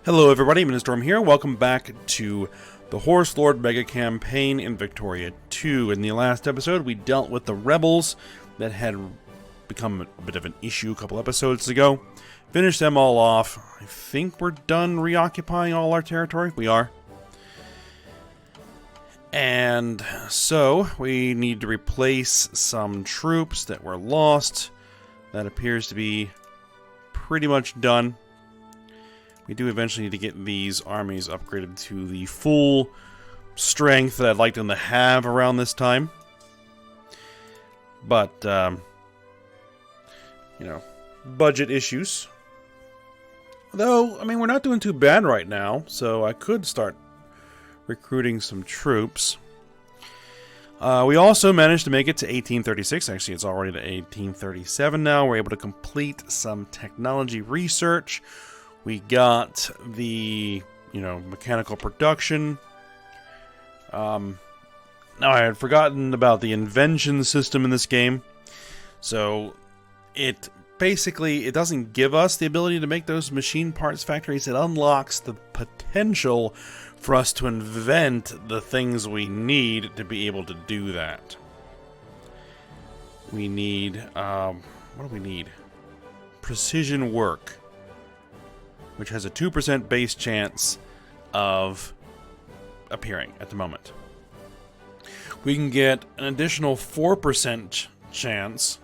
Hello everybody, Storm here. Welcome back to the Horse Lord Mega Campaign in Victoria 2. In the last episode, we dealt with the rebels that had become a bit of an issue a couple episodes ago. Finished them all off. I think we're done reoccupying all our territory. We are. And so, we need to replace some troops that were lost. That appears to be pretty much done. We do eventually need to get these armies upgraded to the full strength that I'd like them to have around this time. But, budget issues. Though, I mean, we're not doing too bad right now, so I could start recruiting some troops. We also managed to make it to 1836. Actually, it's already to 1837 now. We're able to complete some technology research. We got the, mechanical production. Now, I had forgotten about the Inventions system in this game. So, it doesn't give us the ability to make those machine parts factories. It unlocks the potential for us to invent the things we need to be able to do that. We need, what do we need? Precision work, which has a 2% base chance of appearing at the moment. We can get an additional 4% chance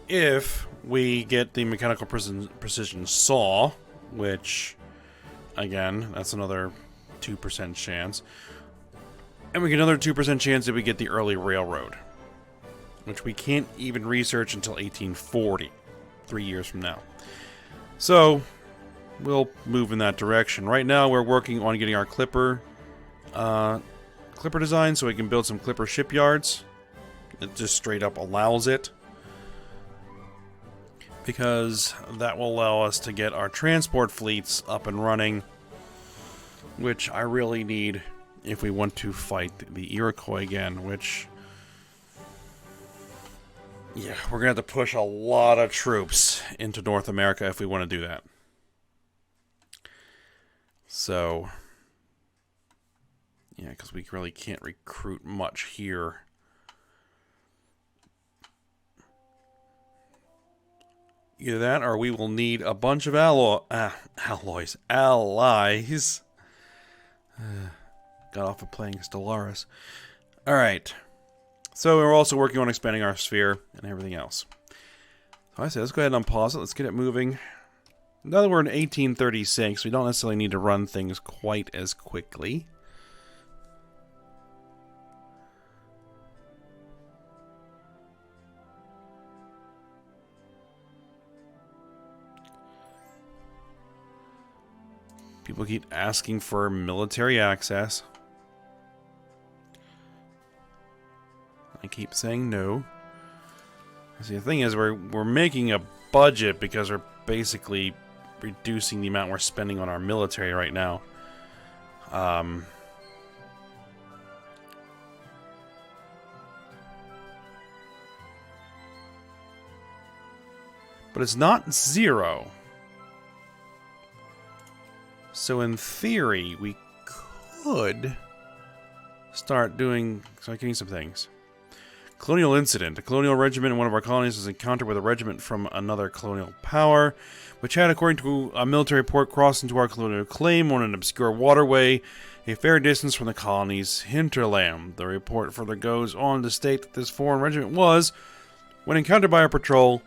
if we get the mechanical precision saw, which, again, that's another 2% chance. And we get another 2% chance if we get the early railroad, which we can't even research until 1840, 3 years from now. So, we'll move in that direction. Right now, we're working on getting our clipper design so we can build some clipper shipyards. It just straight up allows it, because that will allow us to get our transport fleets up and running, which I really need if we want to fight the Iroquois again, which, yeah, we're going to have to push a lot of troops into North America if we want to do that. So, yeah, because we really can't recruit much here. Either that, or we will need a bunch of allies. Got off of playing Stellaris. Alright. So we're also working on expanding our sphere and everything else. So I say, let's go ahead and unpause it. Let's get it moving. Now that we're in 1836, we don't necessarily need to run things quite as quickly. People keep asking for military access. I keep saying no. See, the thing is, we're making a budget because we're basically reducing the amount we're spending on our military right now. But it's not zero. So in theory, we could start getting some things. Colonial incident. A colonial regiment in one of our colonies was encountered with a regiment from another colonial power, which had, according to a military report, crossed into our colonial claim on an obscure waterway a fair distance from the colony's hinterland. The report further goes on to state that this foreign regiment was, when encountered by our patrol,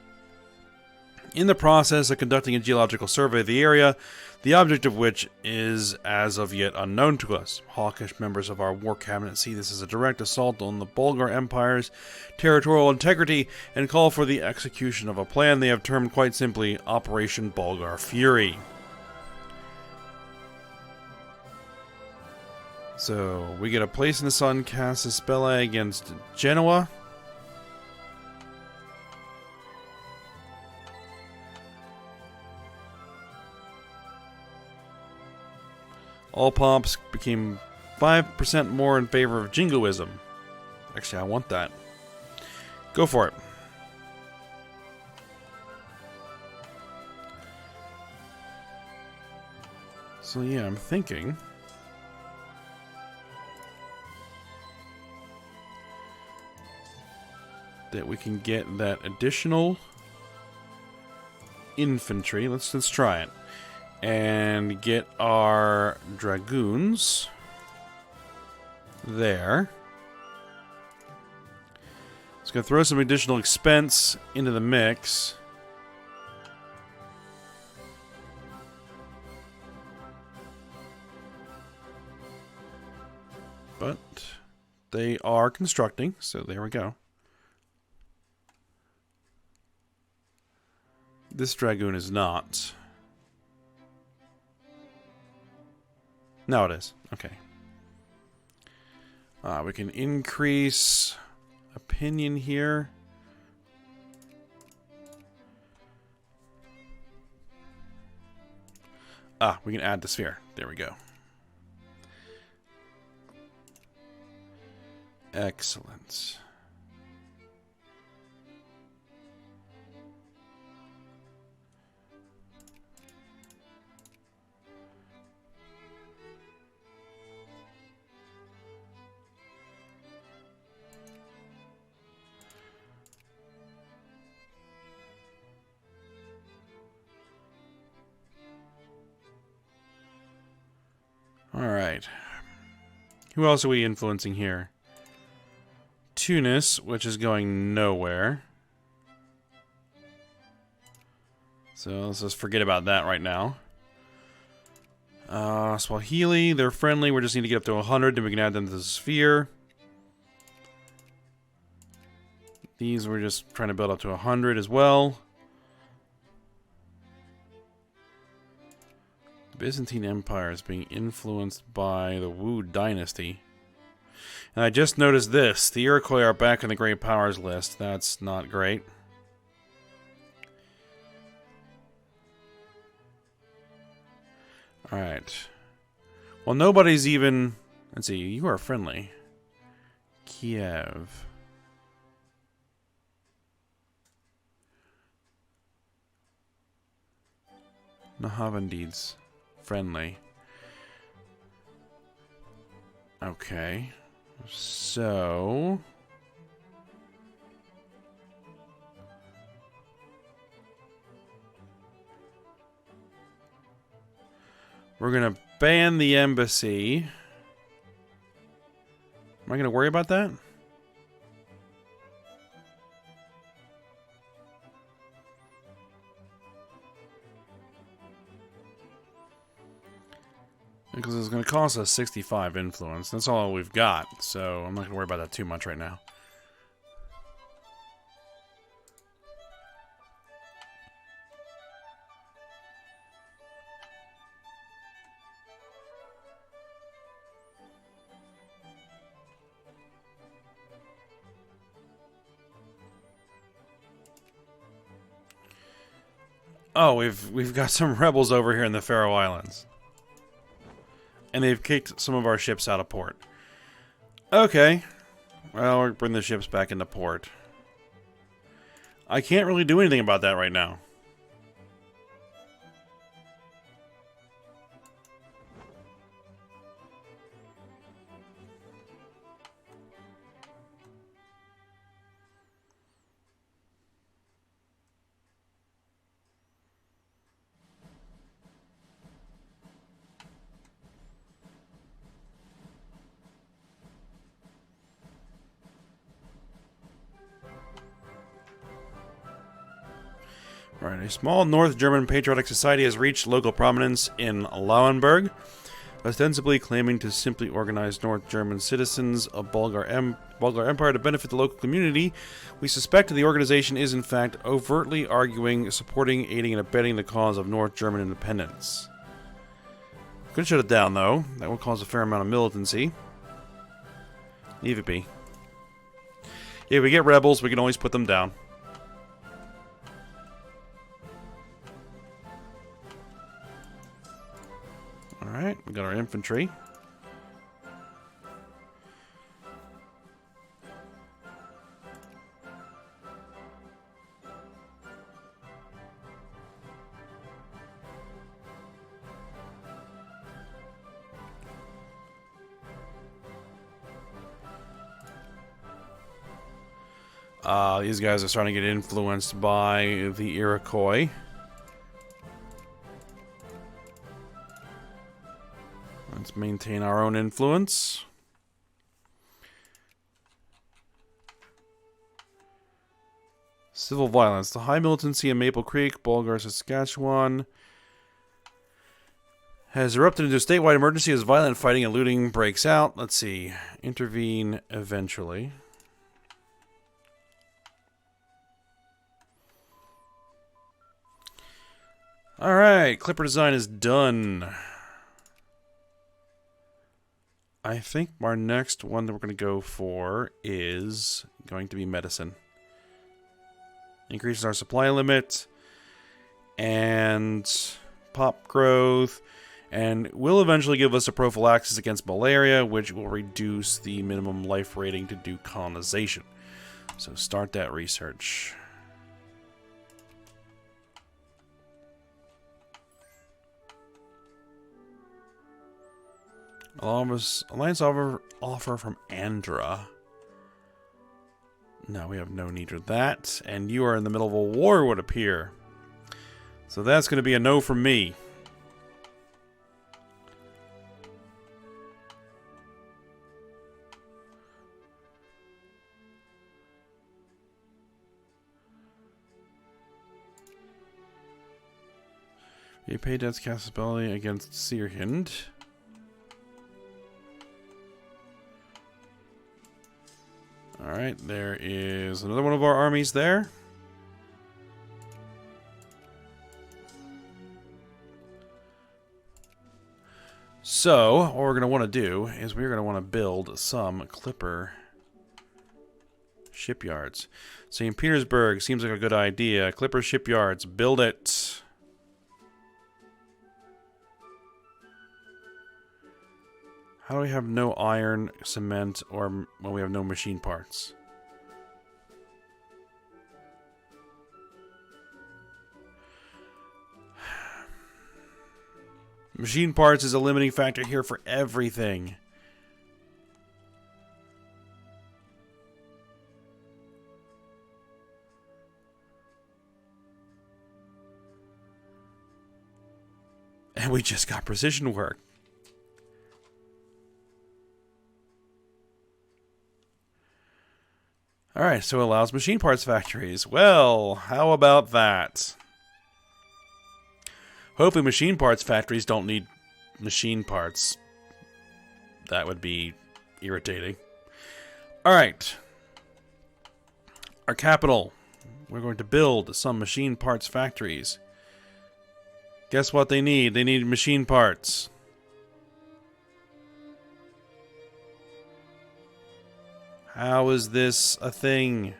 in the process of conducting a geological survey of the area, the object of which is as of yet unknown to us. Hawkish members of our war cabinet see this as a direct assault on the Bulgar Empire's territorial integrity and call for the execution of a plan they have termed quite simply Operation Bulgar Fury. So, we get a place in the sun, Casus Belli against Genoa. All pops became 5% more in favor of jingoism. Actually, I want that. Go for it. So yeah, I'm thinking that we can get that additional infantry. Let's try it. And get our dragoons there. It's going to throw some additional expense into the mix. But they are constructing, so there we go. This dragoon is not. No, it is. Okay. We can increase opinion here. We can add the sphere. There we go. Excellent. Alright. Who else are we influencing here? Tunis, which is going nowhere. So let's just forget about that right now. Swahili, they're friendly. We just need to get up to 100, then we can add them to the sphere. These we're just trying to build up to 100 as well. The Byzantine Empire is being influenced by the Wu dynasty. And I just noticed this. The Iroquois are back in the Great Powers list. That's not great. Alright. Well, nobody's even... Let's see. You are friendly. Kiev. Nahavandi's friendly. Okay. So... we're going to ban the embassy. Am I going to worry about that? Because it's going to cost us 65 influence. That's all we've got, so I'm not going to worry about that too much right now. Oh, we've got some rebels over here in the Faroe Islands. And they've kicked some of our ships out of port. Okay. Well, we'll bring the ships back into port. I can't really do anything about that right now. Right, a small North German patriotic society has reached local prominence in Lauenburg, ostensibly claiming to simply organize North German citizens of Bulgar Empire to benefit the local community. We suspect the organization is in fact overtly arguing, supporting, aiding, and abetting the cause of North German independence. Could shut it down, though. That will cause a fair amount of militancy. Leave it be. If we get rebels, we can always put them down. Alright, we got our infantry. These guys are starting to get influenced by the Iroquois. Let's maintain our own influence. Civil violence. The high militancy in Maple Creek, Bulgar, Saskatchewan, has erupted into a statewide emergency as violent fighting and looting breaks out. Let's see. Intervene eventually. Alright, Clipper design is done. I think our next one that we're going to go for is going to be medicine. Increases our supply limit and pop growth, and will eventually give us a prophylaxis against malaria, which will reduce the minimum life rating to do colonization. So start that research. Alliance offer from Andra. No, we have no need for that. And you are in the middle of a war, would appear. So that's going to be a no from me. You pay debts cast ability against Sirhind. Alright, there is another one of our armies there. So, what we're going to want to do is we're going to want to build some Clipper shipyards. St. Petersburg seems like a good idea. Clipper shipyards, build it. How do we have no iron, cement, or well, we have no machine parts? Machine parts is a limiting factor here for everything. And we just got precision work. Alright, so it allows machine parts factories. Well, how about that? Hopefully machine parts factories don't need machine parts. That would be irritating. Alright. Our capital. We're going to build some machine parts factories. Guess what they need? They need machine parts. How is this a thing?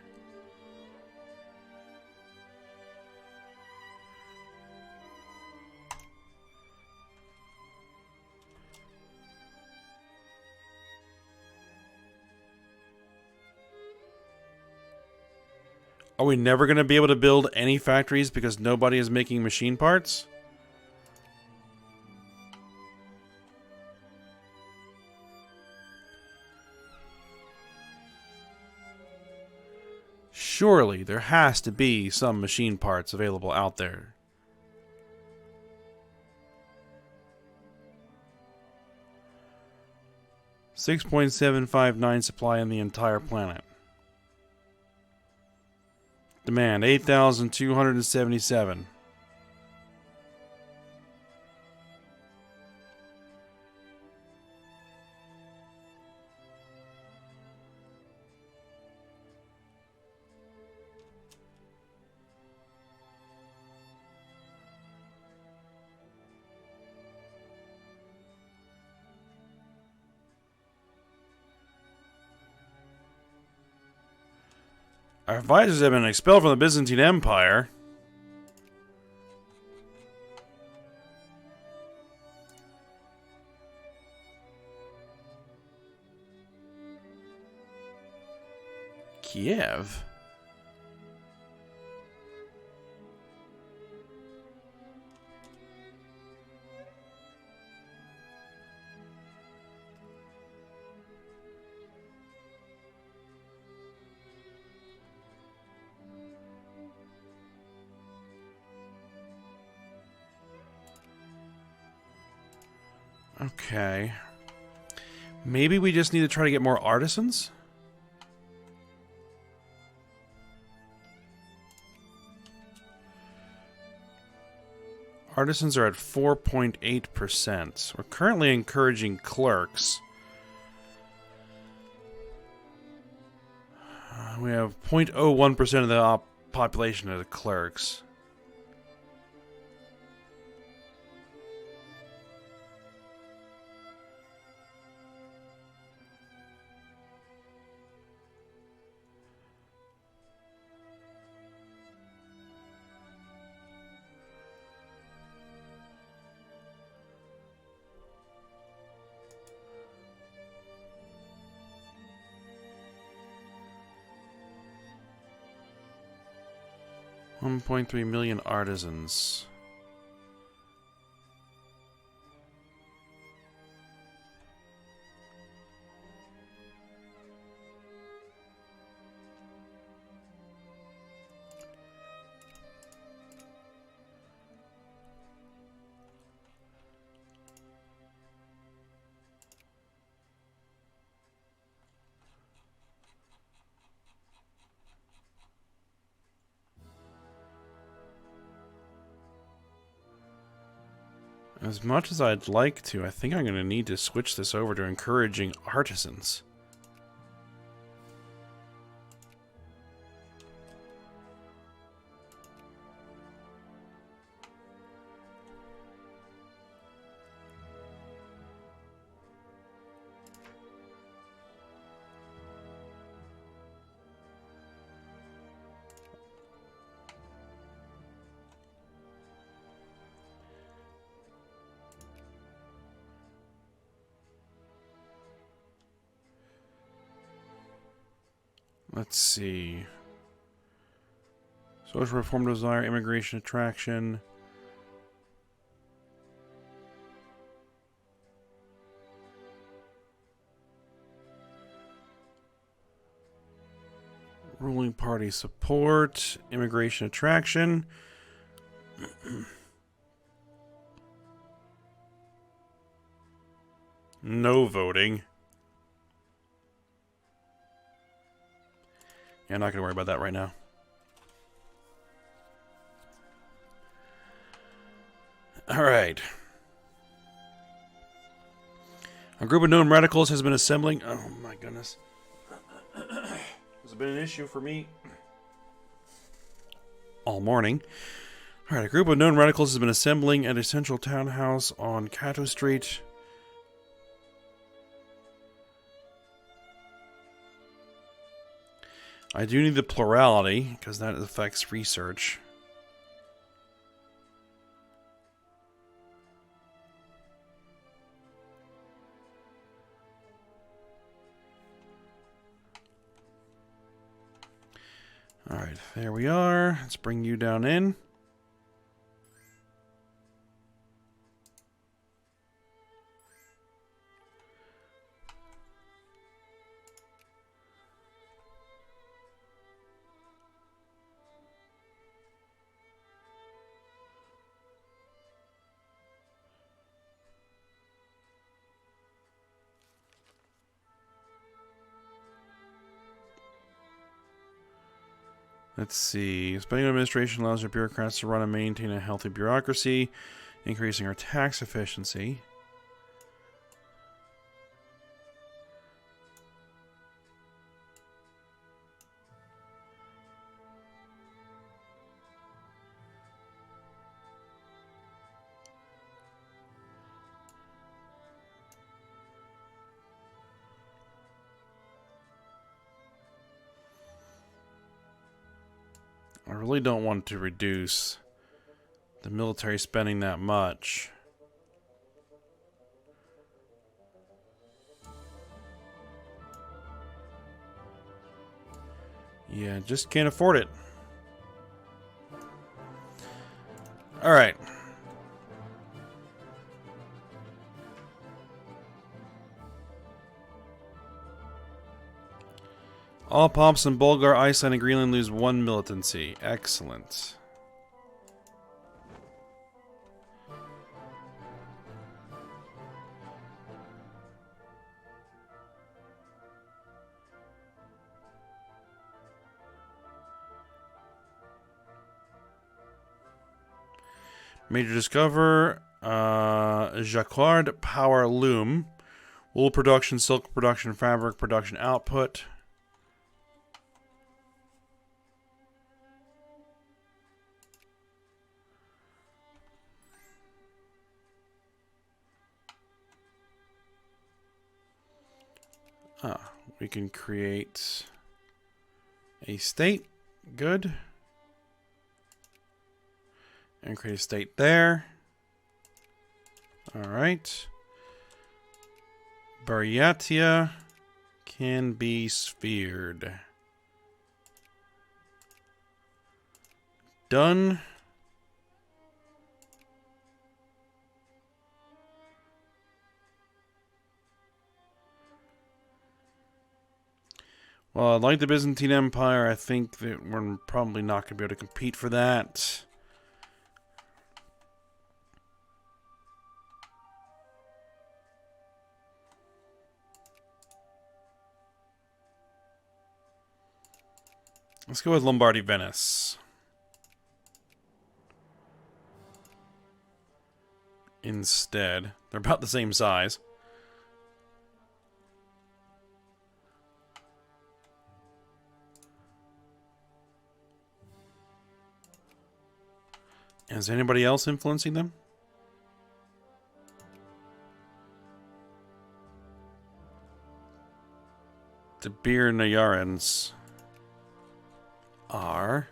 Are we never going to be able to build any factories because nobody is making machine parts? Surely there has to be some machine parts available out there. $6.759 supply on the entire planet. Demand 8,277. Our advisors have been expelled from the Byzantine Empire. Kiev? Okay. Maybe we just need to try to get more artisans? Artisans are at 4.8%. We're currently encouraging clerks. We have 0.01% of the population of the clerks. $1.3 million artisans. As much as I'd like to, I think I'm going to need to switch this over to encouraging artisans. Let's see. Social reform desire, immigration attraction. Ruling party support, immigration attraction. No voting. Yeah, I'm not going to worry about that right now. Alright. A group of known radicals has been assembling... Oh my goodness. This has been an issue for me all morning. Alright, a group of known radicals has been assembling at a central townhouse on Cato Street. I do need the plurality, because that affects research. Alright, there we are. Let's bring you down in. Let's see. Spending administration allows our bureaucrats to run and maintain a healthy bureaucracy, increasing our tax efficiency. I really don't want to reduce the military spending that much. Yeah, just can't afford it. Alright. All Pomps in Bulgar, Iceland, and Greenland lose 1 militancy. Excellent. Major discover Jacquard power loom. Wool production, silk production, fabric production output. We can create a state. Good. And create a state there. Alright. Baryatia can be sphered. Done. Well, like the Byzantine Empire, I think that we're probably not going to be able to compete for that. Let's go with Lombardy Venice. Instead. They're about the same size. Is anybody else influencing them? The Bir Nayarans are...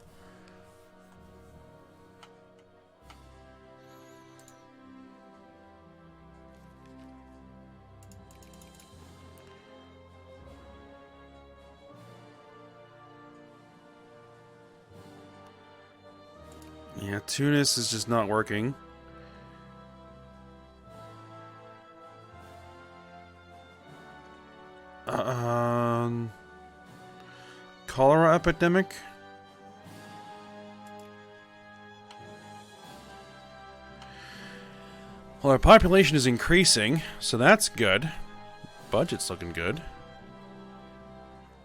Yeah, Tunis is just not working. Cholera epidemic? Well, our population is increasing, so that's good. Budget's looking good.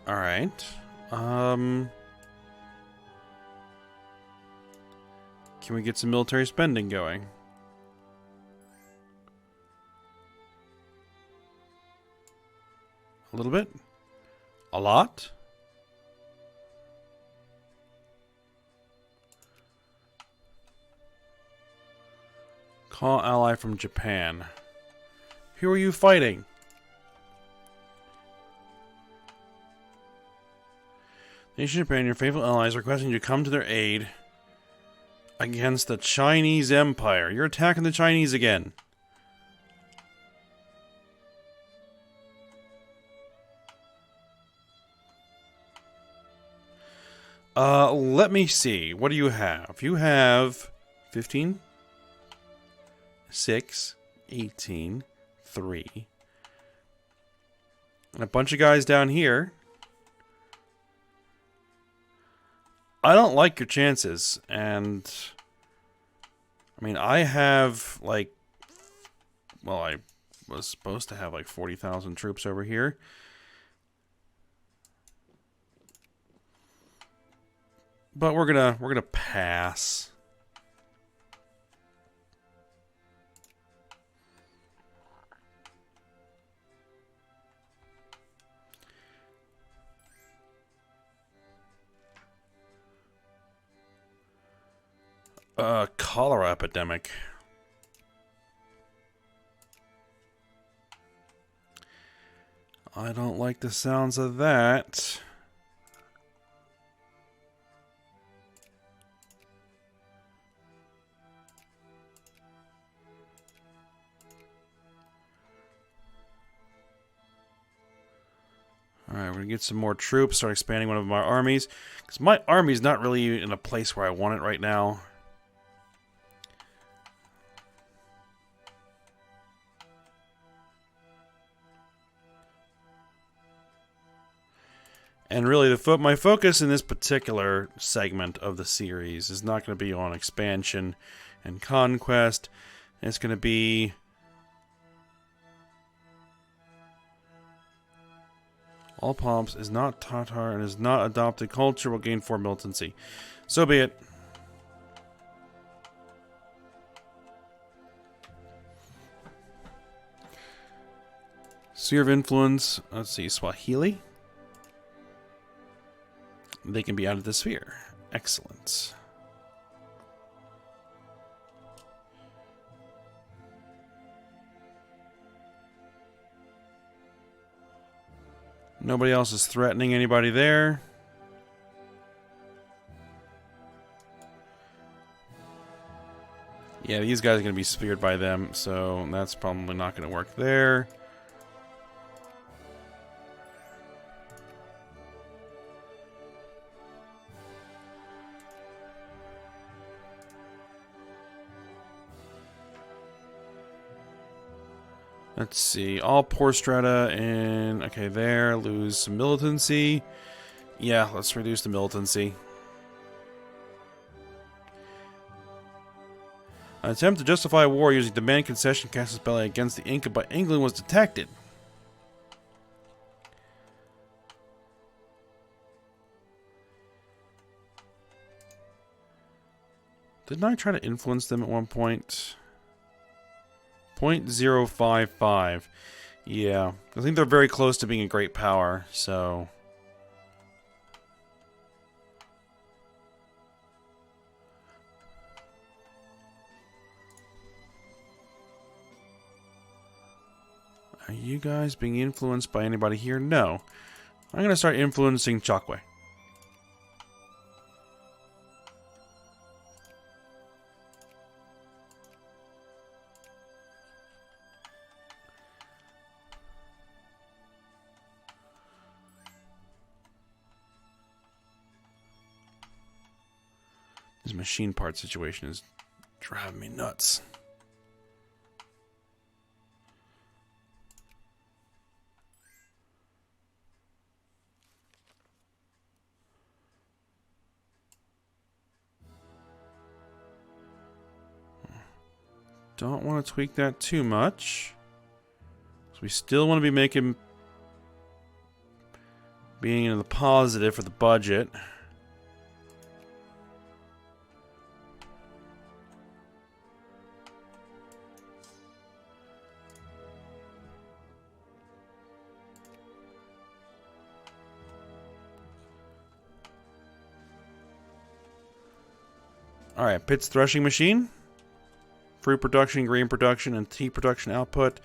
Alright. Can we get some military spending going? A little bit? A lot? Call ally from Japan. Who are you fighting? Nation Japan, your faithful allies, requesting you to come to their aid against the Chinese Empire. You're attacking the Chinese again. Let me see. What do you have? You have 15, 6, 18, 3. And a bunch of guys down here. I don't like your chances, and I mean, I have like, well, I was supposed to have like 40,000 troops over here. But we're gonna pass. Cholera epidemic. I don't like the sounds of that. Alright, we're gonna get some more troops, start expanding one of my armies. Because my army's not really in a place where I want it right now. And really, my focus in this particular segment of the series is not going to be on expansion and conquest. It's going to be all pomps is not Tatar and is not adopted culture will gain 4 militancy. So be it. Sphere of influence. Let's see, Swahili. They can be out of the sphere. Excellent. Nobody else is threatening anybody there. Yeah, these guys are going to be sphered by them, so that's probably not going to work there. Let's see. All poor strata and... Okay, there. Lose some militancy. Yeah, let's reduce the militancy. An attempt to justify war using demand concession casus belli against the Inca by England was detected. Didn't I try to influence them at one point? 0.055. Yeah. I think they're very close to being a great power, so... Are you guys being influenced by anybody here? No. I'm going to start influencing Chokwe. This machine part situation is driving me nuts. Don't want to tweak that too much. So we still want to be making... being in the positive for the budget. Alright, Pitt's threshing machine. Fruit production, grain production, and tea production output.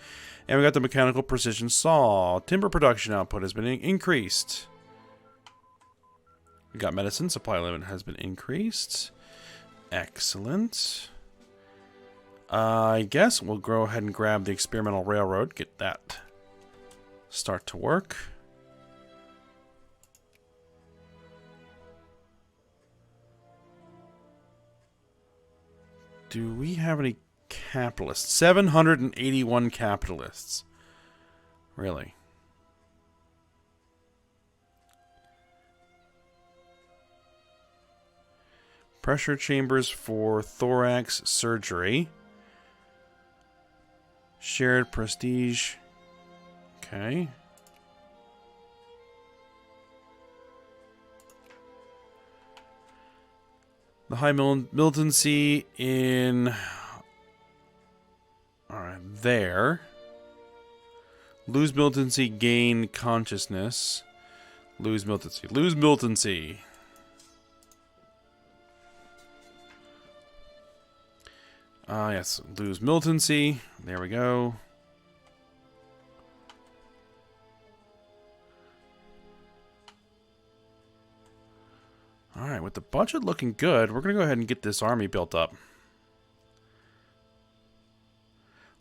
And we got the mechanical precision saw. Timber production output has been increased. We got medicine. Supply limit has been increased. Excellent. I guess we'll go ahead and grab the experimental railroad. Get that. Start to work. Do we have any capitalists? 781 capitalists. Really? Pressure chambers for thorax surgery. Shared prestige. Okay. The high militancy in... Alright, there. Lose militancy, gain consciousness. Lose militancy. Lose militancy. Yes, lose militancy. There we go. Alright, with the budget looking good, we're going to go ahead and get this army built up.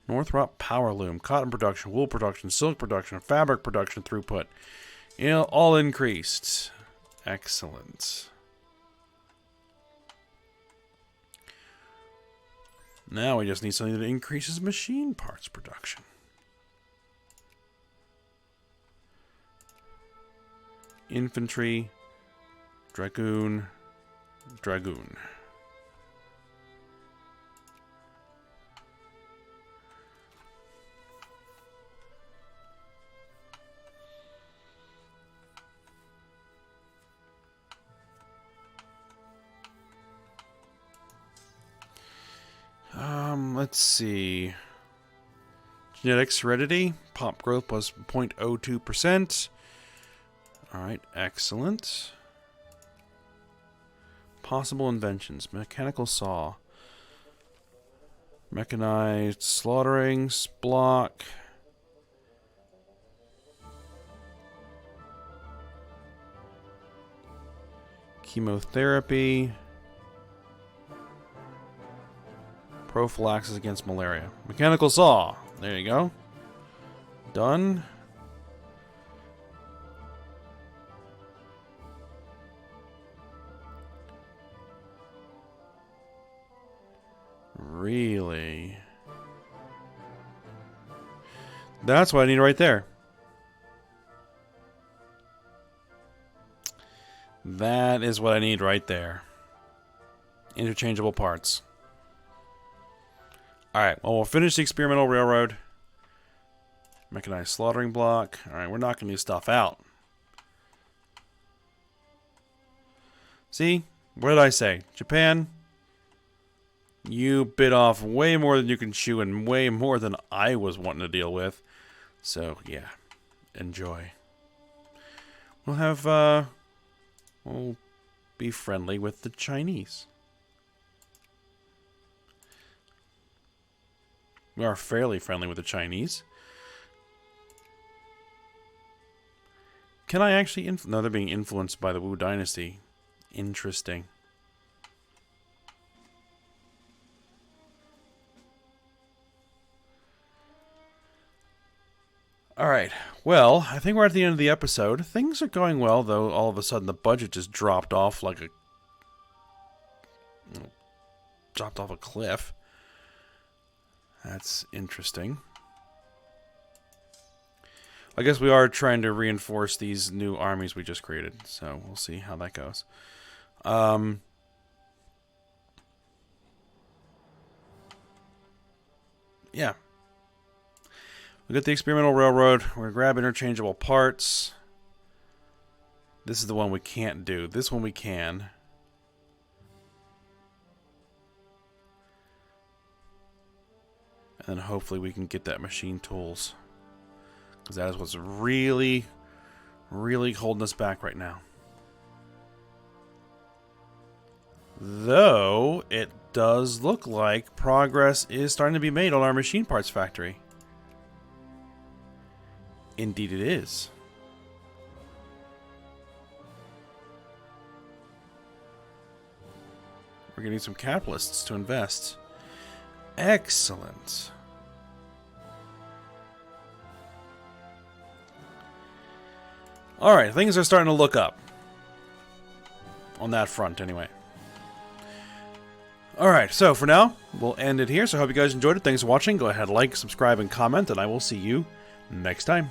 Northrop Power Loom, cotton production, wool production, silk production, fabric production throughput. You know, all increased. Excellent. Now we just need something that increases machine parts production. Infantry, dragoon, dragoon. Let's see. Genetics heredity. Pop growth plus 0.02%. Alright, excellent. Possible inventions. Mechanical saw. Mechanized slaughtering. Block. Chemotherapy. Prophylaxis against malaria. Mechanical saw. There you go. Done. Really? That's what I need right there. That is what I need right there. Interchangeable parts. Alright, well, we'll finish the experimental railroad. Mechanized slaughtering block. Alright, we're knocking this stuff out. See? What did I say? Japan, you bit off way more than you can chew and way more than I was wanting to deal with. So, yeah. Enjoy. We'll have, we'll be friendly with the Chinese. We are fairly friendly with the Chinese. Can I actually... No, they're being influenced by the Wu Dynasty. Interesting. Alright, well, I think we're at the end of the episode. Things are going well, though all of a sudden the budget just dropped off like a... dropped off a cliff. That's interesting. I guess we are trying to reinforce these new armies we just created, so we'll see how that goes. Yeah. We got the experimental railroad. We're going to grab interchangeable parts. This is the one we can't do. This one we can. And then hopefully we can get that machine tools. Because that is what's really, really holding us back right now. Though, it does look like progress is starting to be made on our machine parts factory. Indeed it is. We're getting some capitalists to invest. Excellent. Alright, things are starting to look up. On that front, anyway. Alright, so for now, we'll end it here. So I hope you guys enjoyed it. Thanks for watching. Go ahead, like, subscribe, and comment, and I will see you next time.